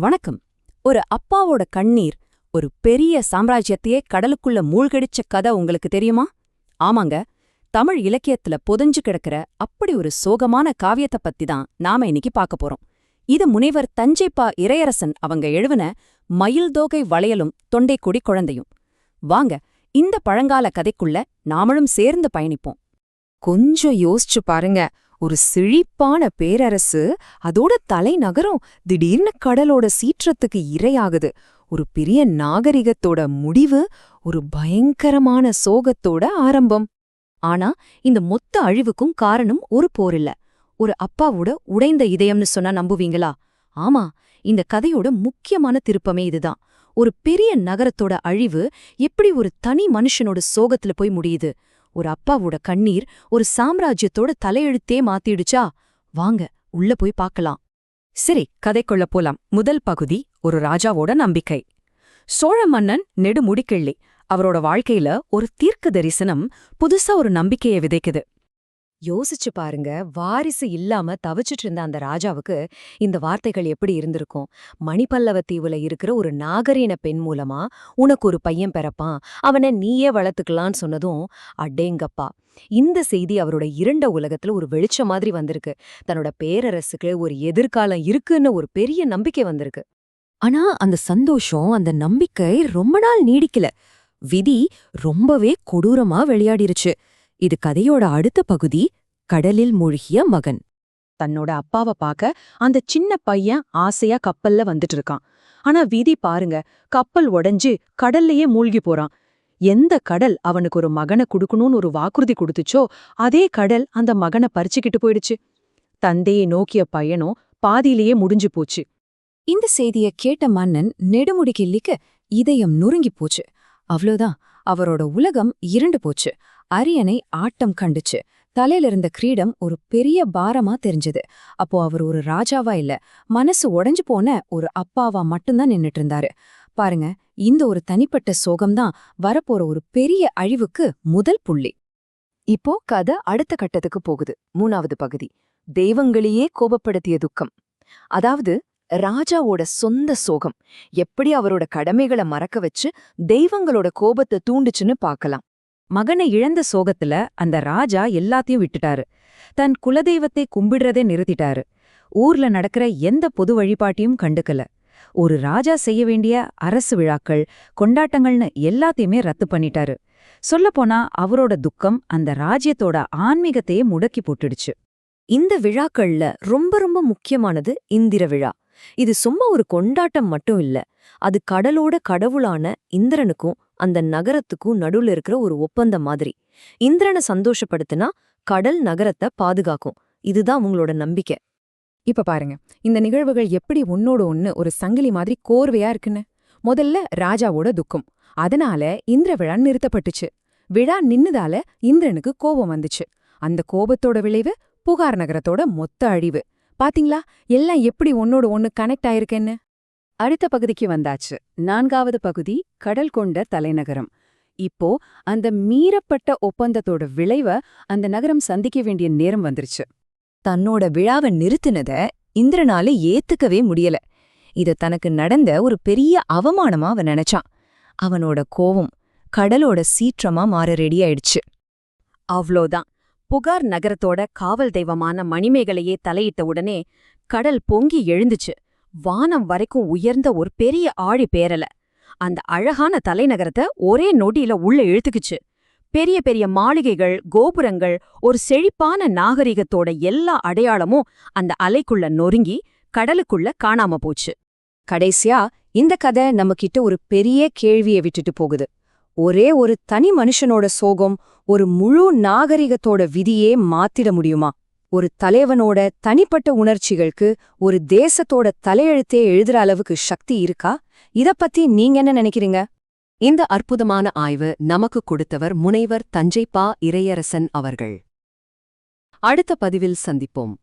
வணக்கம். ஒரு அப்பாவோட கண்ணீர் ஒரு பெரிய சாம்ராஜ்யத்தையே கடலுக்குள்ள மூழ்கடிச்ச கதை உங்களுக்கு தெரியுமா? ஆமாங்க, தமிழ் இலக்கியத்துல பொதிஞ்சு கிடக்கிற அப்படி ஒரு சோகமான காவியத்தை பத்தி தான் நாம இன்னைக்கு பார்க்க போறோம். இது முனைவர் தஞ்சைப்பா இறையரசன் அவங்க எழுவன மயில் தோகை வளையலும் தொண்டைக்கொடி குழந்தையும். வாங்க, இந்த பழங்கால கதைக்குள்ள நாமளும் சேர்ந்து பயணிப்போம். கொஞ்சம் யோசிச்சு பாருங்க. ஒரு செழிப்பான பேரரசு, அதோட தலைநகரம் திடீர்னு கடலோட சீற்றத்துக்கு இரையாகுது. ஒரு பெரிய நாகரிகத்தோட முடிவு, ஒரு பயங்கரமான சோகத்தோட ஆரம்பம். ஆனா இந்த மொத்த அழிவுக்கும் காரணம் ஒரு போரில்ல, ஒரு அப்பாவோட உடைந்த இதயம்னு சொன்னா நம்புவீங்களா? ஆமா, இந்த கதையோட முக்கியமான திருப்பமே இதுதான். ஒரு பெரிய நகரத்தோட அழிவு எப்படி ஒரு தனி மனுஷனோட சோகத்துல போய் முடியுது. ஒரு அப்பாவோட கண்ணீர் ஒரு சாம்ராஜ்யத்தோட தலையெழுத்தே மாத்திடுச்சா? வாங்க உள்ள போய் பார்க்கலாம். சரி, கதைக்குள்ள போலாம். முதல் பகுதி, ஒரு ராஜாவோட நம்பிக்கை. சோழ மன்னன் நெடுமுடிக்கிள்ளி. அவரோட வாழ்க்கையில ஒரு தீர்க்க தரிசனம் புதுசா ஒரு நம்பிக்கையை விதைக்குது. யோசிச்சு பாருங்க, வாரிசு இல்லாம தவிச்சிட்டு இருந்த அந்த ராஜாவுக்கு இந்த வார்த்தைகள் எப்படி இருந்திருக்கும்? மணிப்பல்லவ தீவுல இருக்கிற ஒரு நாகரீன பெண் மூலமா உனக்கு ஒரு பையன் பிறப்பான், அவனை நீயே வளர்த்துக்கலான்னு சொன்னதும், அடேங்கப்பா! இந்த செய்தி அவரோட இருண்ட உலகத்துல ஒரு வெளிச்சம் மாதிரி வந்திருக்கு. தன்னோட பேரரசுக்கு ஒரு எதிர்காலம் இருக்குன்னு ஒரு பெரிய நம்பிக்கை வந்திருக்கு. ஆனா அந்த சந்தோஷம், அந்த நம்பிக்கை ரொம்ப நாள் நீடிக்கல. விதி ரொம்பவே கொடூரமா விளையாடிருச்சு. இது கதையோட அடுத்த பகுதி, கடலில் மூழ்கிய மகன். தன்னோட அப்பாவை பார்க்க அந்த சின்ன பையன் ஆசையா கப்பல்ல வந்துட்டு இருக்கான். ஆனா விதி பாருங்க, கப்பல் உடைஞ்சு கடல்லையே மூழ்கி போறான். எந்த கடல் அவனுக்கு ஒரு மகனை குடுக்கணும்னு ஒரு வாக்குறுதி கொடுத்துச்சோ, அதே கடல் அந்த மகனை பறிச்சுக்கிட்டு போயிடுச்சு. தந்தையை நோக்கிய பயணம் பாதியிலேயே முடிஞ்சு போச்சு. இந்த செய்திய கேட்ட மன்னன் நெடுமுடிக்கிள்ளிக்கு இதயம் நொறுங்கி போச்சு. அவ்வளோதான், அவரோட உலகம் இருண்டு போச்சு. அரியணை ஆட்டம் கண்டுச்சு. தலையிலிருந்த கிரீடம் ஒரு பெரிய பாரமா தெரிஞ்சது. அப்போ அவர் ஒரு ராஜாவா இல்ல, மனசு உடைஞ்சு போன ஒரு அப்பாவா மட்டும்தான் நின்னுட்டு இருந்தாரு. பாருங்க, இந்த ஒரு தனிப்பட்ட சோகம்தான் வரப்போற ஒரு பெரிய அழிவுக்கு முதல் புள்ளி. இப்போ கதை அடுத்த கட்டத்துக்கு போகுது. மூணாவது பகுதி, தெய்வங்களையே கோபப்படுத்திய துக்கம். அதாவது ராஜாவோட சொந்த சோகம் எப்படி அவரோட கடமைகளை மறக்க வச்சு தெய்வங்களோட கோபத்தை தூண்டுச்சுன்னு பார்க்கலாம். மகனை இழந்த சோகத்துல அந்த ராஜா எல்லாத்தையும் விட்டுட்டாரு. தன் குலதெய்வத்தை கும்பிடுறதே நிறுத்திட்டாரு. ஊர்ல நடக்கிற எந்த பொது வழிபாட்டையும் கண்டுக்கல. ஒரு ராஜா செய்ய வேண்டிய அரசு விழாக்கள், கொண்டாட்டங்கள்னு எல்லாத்தையுமே ரத்து பண்ணிட்டாரு. சொல்லப்போனா அவரோட துக்கம் அந்த ராஜ்யத்தோட ஆன்மீகத்தையே முடக்கி போட்டுடுச்சு. இந்த விழாக்கள்ல ரொம்ப ரொம்ப முக்கியமானது இந்திர விழா. இது சும்மா ஒரு கொண்டாட்டம் மட்டும் இல்ல, அது கடலோட கடவுளான இந்திரனுக்கும் அந்த நகரத்துக்கும் நடுவுல இருக்கிற ஒரு ஒப்பந்தம் மாதிரி. இந்திரனை சந்தோஷப்படுத்தினா கடல் நகரத்தை பாதுகாக்கும். இதுதான் உங்களோட நம்பிக்கை. இப்ப பாருங்க, இந்த நிகழ்வுகள் எப்படி ஒன்னோட ஒன்னு ஒரு சங்கிலி மாதிரி கோர்வையா இருக்குன்னு. முதல்ல ராஜாவோட துக்கம், அதனால இந்திர விழா நிறுத்தப்பட்டுச்சு. விழா நின்னுதால இந்திரனுக்கு கோபம் வந்துச்சு. அந்த கோபத்தோட விளைவு புகார் நகரத்தோட மொத்த அழிவு. பாத்தீங்களா, எல்லாம் எப்படி ஒன்னோட ஒன்னு கனெக்ட் ஆயிருக்கேன்னு. அடுத்த பகுதிக்கு வந்தாச்சு. நான்காவது பகுதி, கடல் கொண்ட தலைநகரம். இப்போ அந்த மீறப்பட்ட ஒப்பந்தத்தோட விளைவ அந்த நகரம் சந்திக்க வேண்டிய நேரம் வந்துருச்சு. தன்னோட விழாவை நிறுத்தினத இந்திரனால ஏத்துக்கவே முடியல. இத தனக்கு நடந்த ஒரு பெரிய அவமானமா அவன் நினைச்சான். அவனோட கோவம் கடலோட சீற்றமா மாற ரெடியாயிடுச்சு. அவ்ளோதான், புகார் நகரத்தோட காவல் தெய்வமான மணிமேகலையே தலையிட்ட உடனே கடல் பொங்கி எழுந்துச்சு. வானம் வரைக்கும் உயர்ந்த ஒரு பெரிய ஆழி பேரல அந்த அழகான தலைநகரத்தை ஒரே நொடியில உள்ள இழுத்துக்குச்சு. பெரிய பெரிய மாளிகைகள், கோபுரங்கள், ஒரு செழிப்பான நாகரிகத்தோட எல்லா அடையாளமும் அந்த அலைக்குள்ள நொறுங்கி கடலுக்குள்ள காணாம போச்சு. கடைசியா இந்த கதை நம்மகிட்ட ஒரு பெரிய கேள்வியை விட்டுட்டு போகுது. ஒரே ஒரு தனி மனுஷனோட சோகம் ஒரு முழு நாகரிகத்தோட விதியே மாத்திட முடியுமா? ஒரு தலைவனோட தனிப்பட்ட உணர்ச்சிகளுக்கு ஒரு தேசத்தோட தலையெழுத்தே எழுதுற அளவுக்கு சக்தி இருக்கா? இதப்பத்தி நீங்க என்ன நினைக்கிறீங்க? இந்த அற்புதமான ஆய்வு நமக்கு கொடுத்தவர் முனைவர் தஞ்சைப்பா இறையரசன் அவர்கள். அடுத்த பதிவில் சந்திப்போம்.